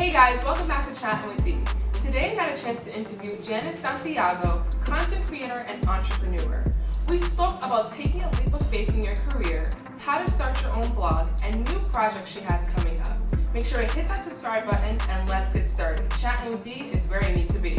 Hey guys, welcome back to Chattin with D. Today I got a chance to interview Jannice Santiago, content creator and entrepreneur. We spoke about taking a leap of faith in your career, how to start your own blog, and new projects she has coming up. Make sure to hit that subscribe button and let's get started. Chattin with D is where you need to be.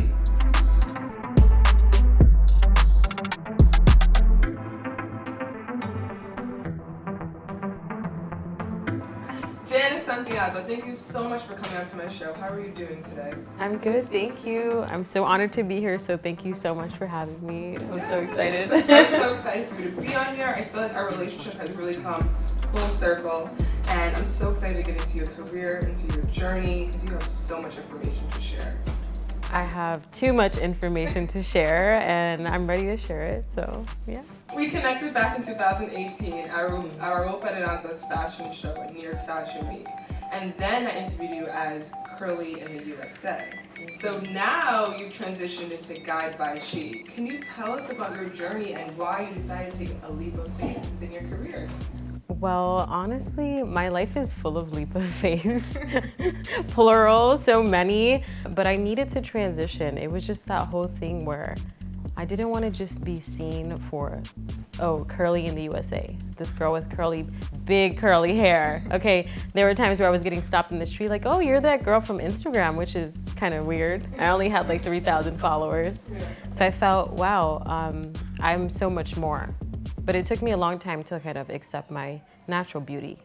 Jannice Santiago, thank you so much for coming on to my show. How are you doing today? I'm good, thank you. I'm so honored to be here, so thank you so much for having me. I'm so excited. I'm so excited for you to be on here. I feel like our relationship has really come full circle, and I'm so excited to get into your career, into your journey, because you have so much information to share. I have too much information to share, and I'm ready to share it, so yeah. We connected back in 2018 at our Operarantas fashion show at New York Fashion Week. And then I interviewed you as Curly in the USA. So now you've transitioned into Guide by She. Can you tell us about your journey and why you decided to take a leap of faith in your career? Well, honestly, my life is full of leap of faith. Plural, so many. But I needed to transition. It was just that whole thing where I didn't want to just be seen for, oh, Curly in the USA. This girl with big curly hair. Okay, there were times where I was getting stopped in the street like, oh, you're that girl from Instagram, which is kind of weird. I only had like 3,000 followers. So I felt, wow, I'm so much more. But it took me a long time to kind of accept my natural beauty.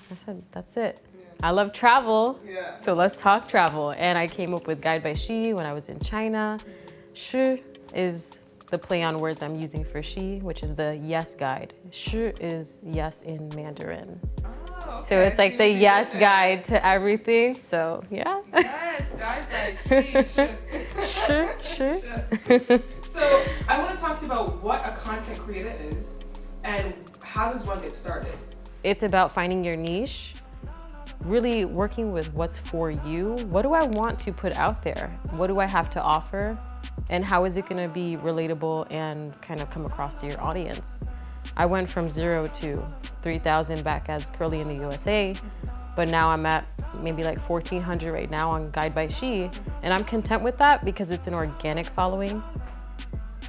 I said, that's it. I love travel, so let's talk travel. And I came up with Guide by She when I was in China. Shi is the play on words I'm using for she, which is the yes guide. Shi is yes in Mandarin. Oh, okay. So it's like the yes guide to everything, so yeah. Yes, Guide by She. Shi. So I want to talk to you about what a content creator is and how does one get started? It's about finding your niche, really working with what's for you. What do I want to put out there? What do I have to offer? And how is it gonna be relatable and kind of come across to your audience? I went from 0 to 3,000 back as Curly in the USA, but now I'm at maybe like 1,400 right now on Guide by She, and I'm content with that because it's an organic following.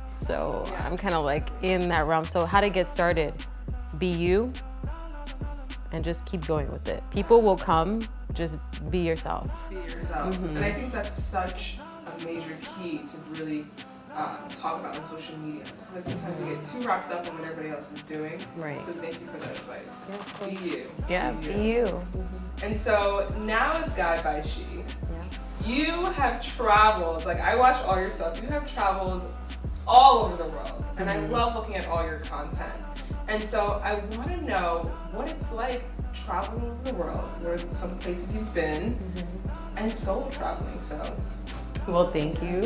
So I'm kind of like in that realm. So how to get started? Be you and just keep going with it. People will come, just be yourself. Be yourself. Mm-hmm. And I think that's such a major key to really talk about on social media. So sometimes you get too wrapped up in what everybody else is doing. Right. So thank you for that advice. Yeah, be you. Yeah, be you. Mm-hmm. And so now with Guide by She, you have traveled, like I watch all your stuff, you have traveled all over the world. And I love looking at all your content. And so I want to know what it's like traveling over the world, where some places you've been, and solo traveling, so. Well, thank you.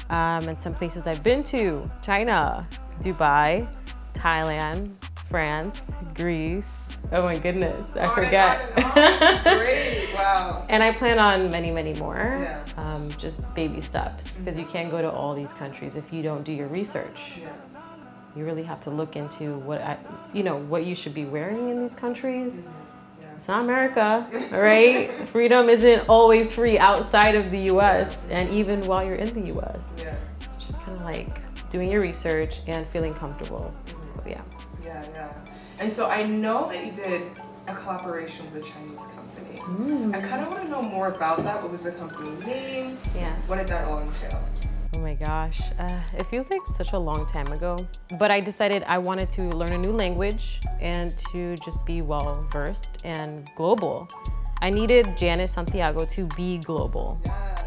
And some places I've been to: China, Dubai, Thailand, France, Greece. Oh my goodness, I forget. That's great, wow. And I plan on many, many more. Yeah. Just baby steps, because you can't go to all these countries if you don't do your research. Yeah. You really have to look into what you should be wearing in these countries. It's not America, all right? Freedom isn't always free outside of the US, and even while you're in the US. Yeah. It's just kind of like doing your research and feeling comfortable. So yeah. Yeah. And so I know that you did a collaboration with a Chinese company. I kind of want to know more about that. What was the company name? Yeah. What did that all entail? Oh my gosh, it feels like such a long time ago. But I decided I wanted to learn a new language and to just be well-versed and global. I needed Jannice Santiago to be global. Yes.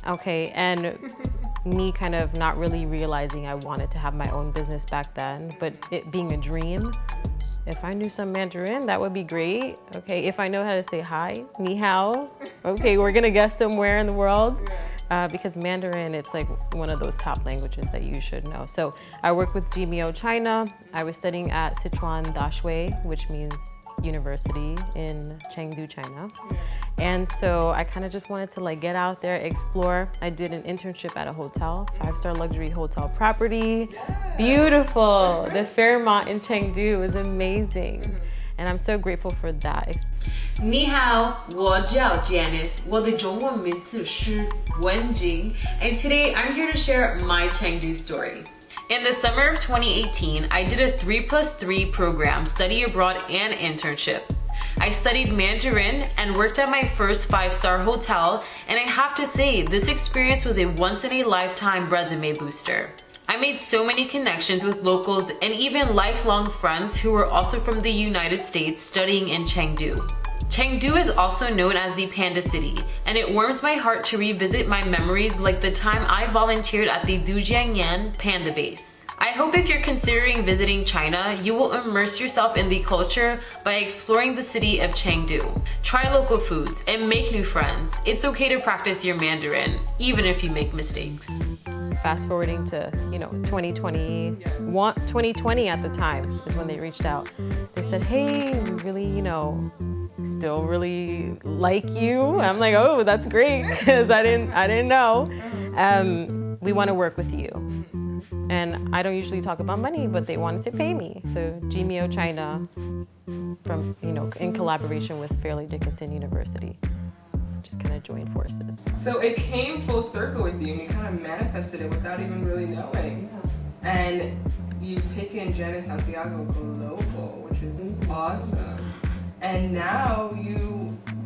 Okay, and me kind of not really realizing I wanted to have my own business back then, but it being a dream. If I knew some Mandarin, that would be great. Okay, if I know how to say hi, ni hao. Okay, we're gonna guess somewhere in the world. Because Mandarin, it's like one of those top languages that you should know. So I work with GMO China. I was studying at Sichuan Daxue, which means university in Chengdu, China. And so I kind of just wanted to like get out there, explore. I did an internship at a hotel, 5-star luxury hotel property. Beautiful. The Fairmont in Chengdu was amazing. And I'm so grateful for that experience. 你好，我叫 Jannice. 我的中文名字是文静, and today I'm here to share my Chengdu story. In the summer of 2018, I did a 3+3 program, study abroad and internship. I studied Mandarin and worked at my first 5-star hotel, and I have to say, this experience was a once-in-a-lifetime resume booster. I made so many connections with locals and even lifelong friends who were also from the United States studying in Chengdu. Chengdu is also known as the Panda City, and it warms my heart to revisit my memories like the time I volunteered at the Dujiangyan Panda Base. I hope if you're considering visiting China, you will immerse yourself in the culture by exploring the city of Chengdu. Try local foods and make new friends. It's okay to practice your Mandarin, even if you make mistakes. Fast forwarding to, 2020 at the time is when they reached out. They said, hey, we really, still really like you. I'm like, oh, that's great, because I didn't know. We want to work with you. And I don't usually talk about money, but they wanted to pay me to Jimeo China from, in collaboration with Fairleigh Dickinson University. Just kind of joined forces. So it came full circle with you, and you kind of manifested it without even really knowing. And you've taken Jannice Santiago global, which is awesome. And now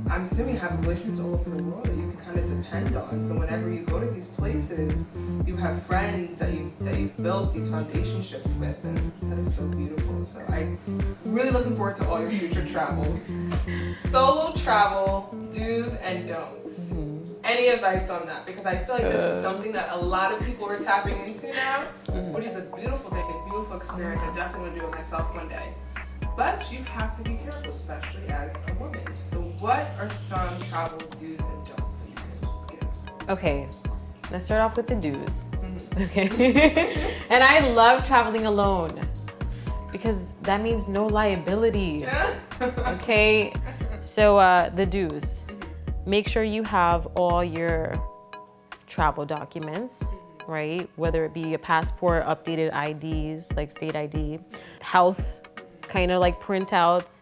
I'm assuming you have relationships all over the world that you can kind of depend on. So whenever you go to these places, you have friends that you've built these foundationships with, and that is so beautiful. So I'm really looking forward to all your future travels. Solo travel, do's and don'ts. Any advice on that? Because I feel like this is something that a lot of people are tapping into now, which is a beautiful thing, a beautiful experience. I definitely want to do it myself one day. But you have to be careful, especially as a woman. So what are some travel do's and don'ts that you can give? Okay, let's start off with the do's. Okay. And I love traveling alone because that means no liability. Okay, so the do's. Make sure you have all your travel documents, right? Whether it be a passport, updated IDs, like state ID, health, kind of like printouts,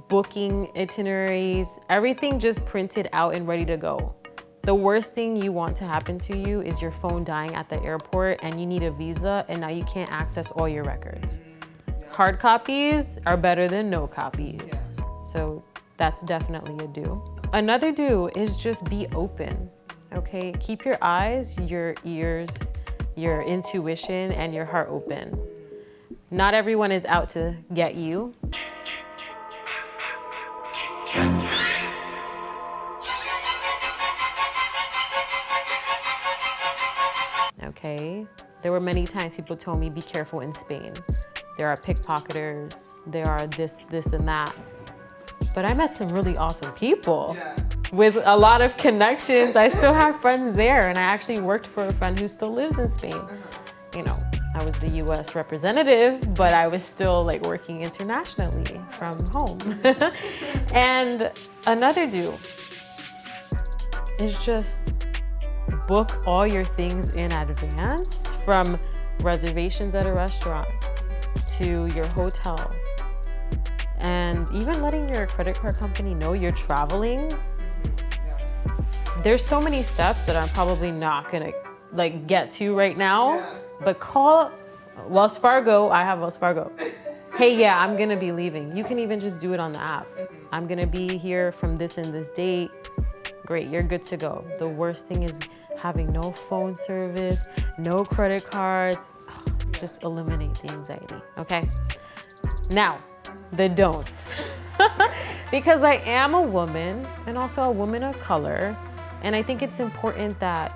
booking itineraries, everything just printed out and ready to go. The worst thing you want to happen to you is your phone dying at the airport and you need a visa and now you can't access all your records. Hard copies are better than no copies. So that's definitely a do. Another do is just be open, okay? Keep your eyes, your ears, your intuition, and your heart open. Not everyone is out to get you. Okay, there were many times people told me, be careful in Spain. There are pickpocketers, there are this and that. But I met some really awesome people with a lot of connections. I still have friends there, and I actually worked for a friend who still lives in Spain. I was the US representative, but I was still like working internationally from home. And another do is just book all your things in advance, from reservations at a restaurant to your hotel. And even letting your credit card company know you're traveling. There's so many steps that I'm probably not gonna get to right now. But call Wells Fargo. I have Wells Fargo. Hey, yeah, I'm gonna be leaving. You can even just do it on the app. I'm gonna be here from this and this date. Great, you're good to go. The worst thing is having no phone service, no credit cards. Just eliminate the anxiety, okay? Now, the don'ts. Because I am a woman and also a woman of color, and I think it's important that,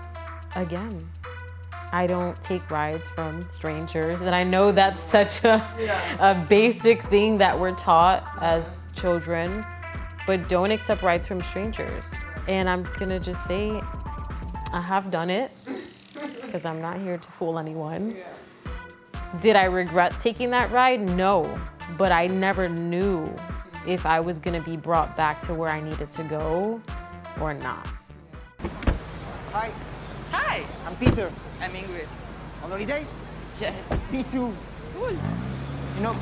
again, I don't take rides from strangers. And I know that's such a basic thing that we're taught as children, but don't accept rides from strangers. And I'm gonna just say, I have done it, because I'm not here to fool anyone. Did I regret taking that ride? No, but I never knew if I was gonna be brought back to where I needed to go or not. Hi. Hi. I'm Peter. I'm Ingrid. On holidays? Yes. Me too. Cool.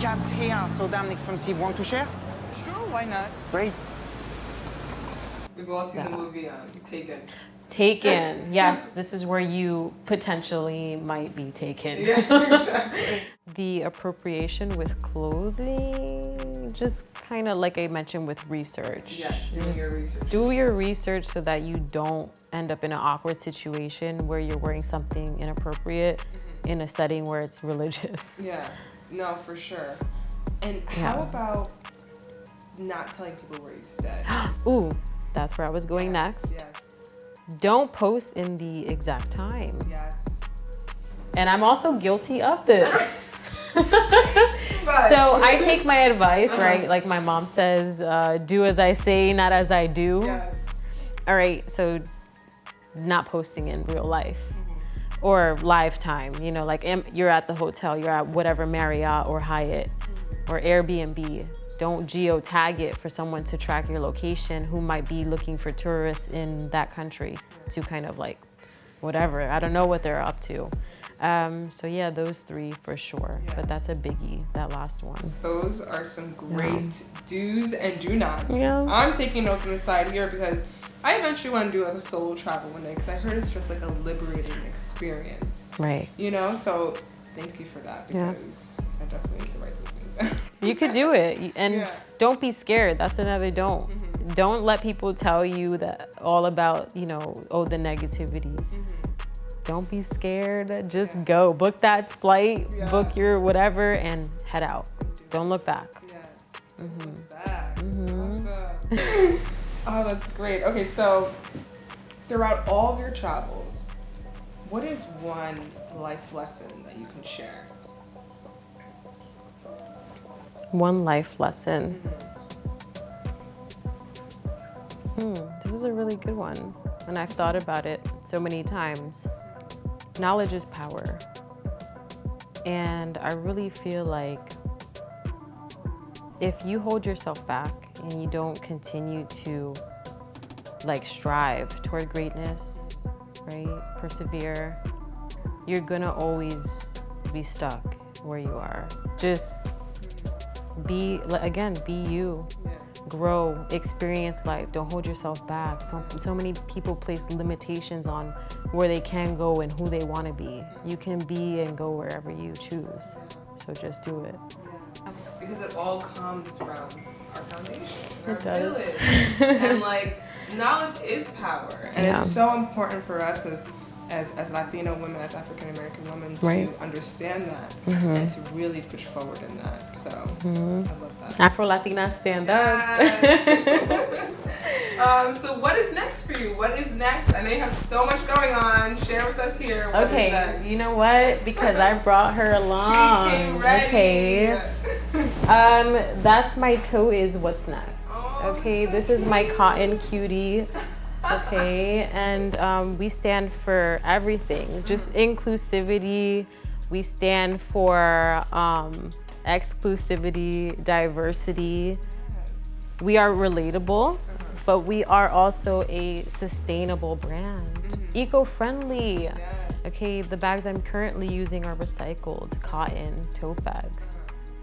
Cabs here are so damn expensive. Want to share? Sure, why not? Great. We've all seen the movie Taken. Taken. Yes, this is where you potentially might be taken. Yeah, exactly. The appropriation with clothing, just kind of like I mentioned with research. Yes, doing your research. Do your research so that you don't end up in an awkward situation where you're wearing something inappropriate in a setting where it's religious. Yeah, no, for sure. And how about not telling people where you stay? Ooh, that's where I was going next. Yes. Don't post in the exact time. Yes. And I'm also guilty of this. So I take my advice, right? Like my mom says, do as I say, not as I do. Yes. All right, so not posting in real life or live time, you know, like you're at the hotel, you're at whatever Marriott or Hyatt or Airbnb. Don't geo-tag it for someone to track your location who might be looking for tourists in that country to kind of like, whatever. I don't know what they're up to. So yeah, those three for sure. Yeah. But that's a biggie, that last one. Those are some great do's and do nots. Yeah. I'm taking notes on the side here because I eventually want to do like a solo travel one day because I heard it's just like a liberating experience. Right. You know, so thank you for that because I definitely need to write those things down. You could do it, and don't be scared. That's another don't. Don't let people tell you that all about, you know, the negativity. Don't be scared. Just go. Book that flight, book your whatever, and head out. Don't look back. Yes. Don't look back. Awesome. Oh, that's great. Okay, so throughout all of your travels, what is one life lesson that you can share? One life lesson. This is a really good one, and I've thought about it so many times. Knowledge is power, and I really feel like if you hold yourself back and you don't continue to like strive toward greatness, right? Persevere, you're gonna always be stuck where you are. Just be you. Grow, experience life. Don't hold yourself back. So many people place limitations on where they can go and who they want to be. You can be and go wherever you choose. So just do it. Yeah. Because it all comes from our foundation. It does. And like knowledge is power. And it's so important for us as Latino women, as African American women, to understand that and to really push forward in that. So I love that. Afro-latina, stand up. So what is next for you? What is next? I know you have so much going on. Share with us here. What is next? You know what? Because I brought her along. She came ready. That's my toe is what's next. Okay, this is my cotton cutie. Okay, and we stand for everything, just inclusivity. We stand for exclusivity, diversity. We are relatable, but we are also a sustainable brand, eco-friendly. Okay, the bags I'm currently using are recycled cotton tote bags.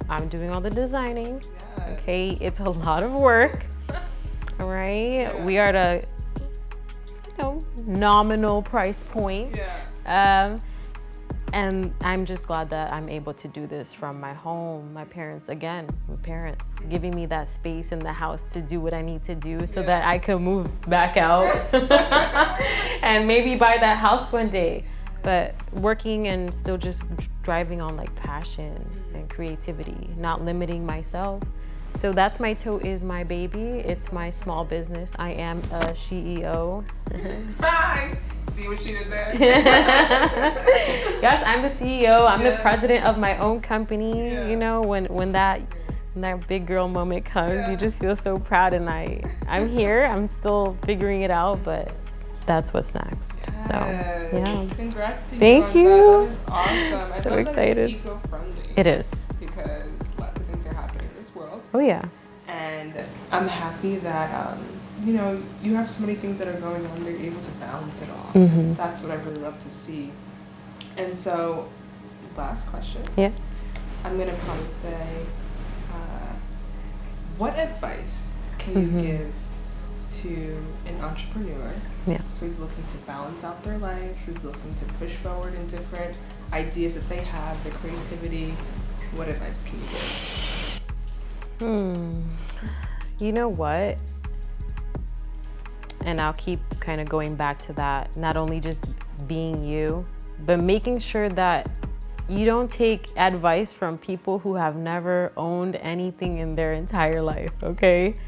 I'm doing all the designing. Okay, it's a lot of work. All right, we are at a nominal price point. And I'm just glad that I'm able to do this from my home. My parents giving me that space in the house to do what I need to do so that I can move back out and maybe buy that house one day. But working and still just driving on like passion and creativity, not limiting myself. So that's my toe is my baby. It's my small business. I am a CEO. Hi. See what you did there? Yes, I'm the CEO. I'm the president of my own company. You know, when that big girl moment comes, you just feel so proud. And I'm here. I'm still figuring it out, but that's what's next. So yeah. Congrats to you. Thank you. That is awesome. I So love excited. That it's eco-friendly. It is. Because lots of things are happening in this world. Oh yeah. And I'm happy that you have so many things that are going on. They're able to balance it all. That's what I really love to see. And so, last question. Yeah. I'm gonna probably say, what advice can you give to an entrepreneur who's looking to balance out their life, who's looking to push forward in different ideas that they have, their creativity, what advice can you give? You know what? And I'll keep kind of going back to that, not only just being you, but making sure that you don't take advice from people who have never owned anything in their entire life, okay?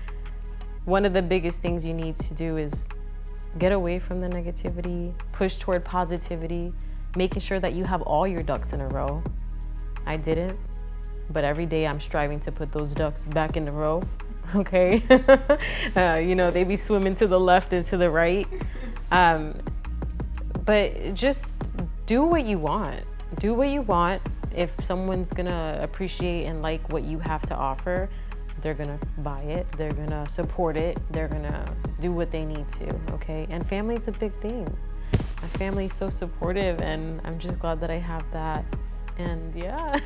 One of the biggest things you need to do is get away from the negativity, push toward positivity, making sure that you have all your ducks in a row. I didn't, but every day I'm striving to put those ducks back in a row, okay? You know, they be swimming to the left and to the right. But just do what you want. Do what you want. If someone's gonna appreciate and like what you have to offer, they're gonna buy it, they're gonna support it, they're gonna do what they need to, okay? And family's a big thing. My family's so supportive, and I'm just glad that I have that. And yeah.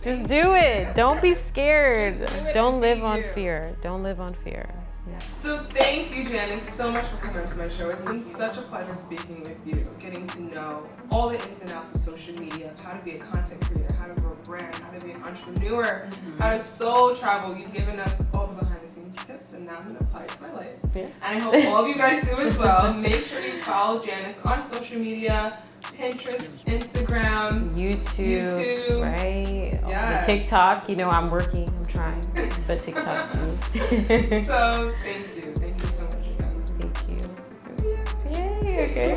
Just do it. Don't be scared. Don't live on fear. Don't live on fear. Yeah. So thank you, Jannice, so much for coming to my show. It's been such a pleasure speaking with you, getting to know all the ins and outs of social media, how to be a content creator, how to grow a brand, how to be an entrepreneur, how to soul travel. You've given us all the behind the scenes tips, and now I'm going to apply it to my life. Yeah. And I hope all of you guys do as well. Make sure you follow Jannice on social media, Pinterest, Instagram, YouTube, right? Yes. The TikTok, you know, I'm working, I'm trying, but TikTok too. So thank you so much again. Thank you. Yay, okay.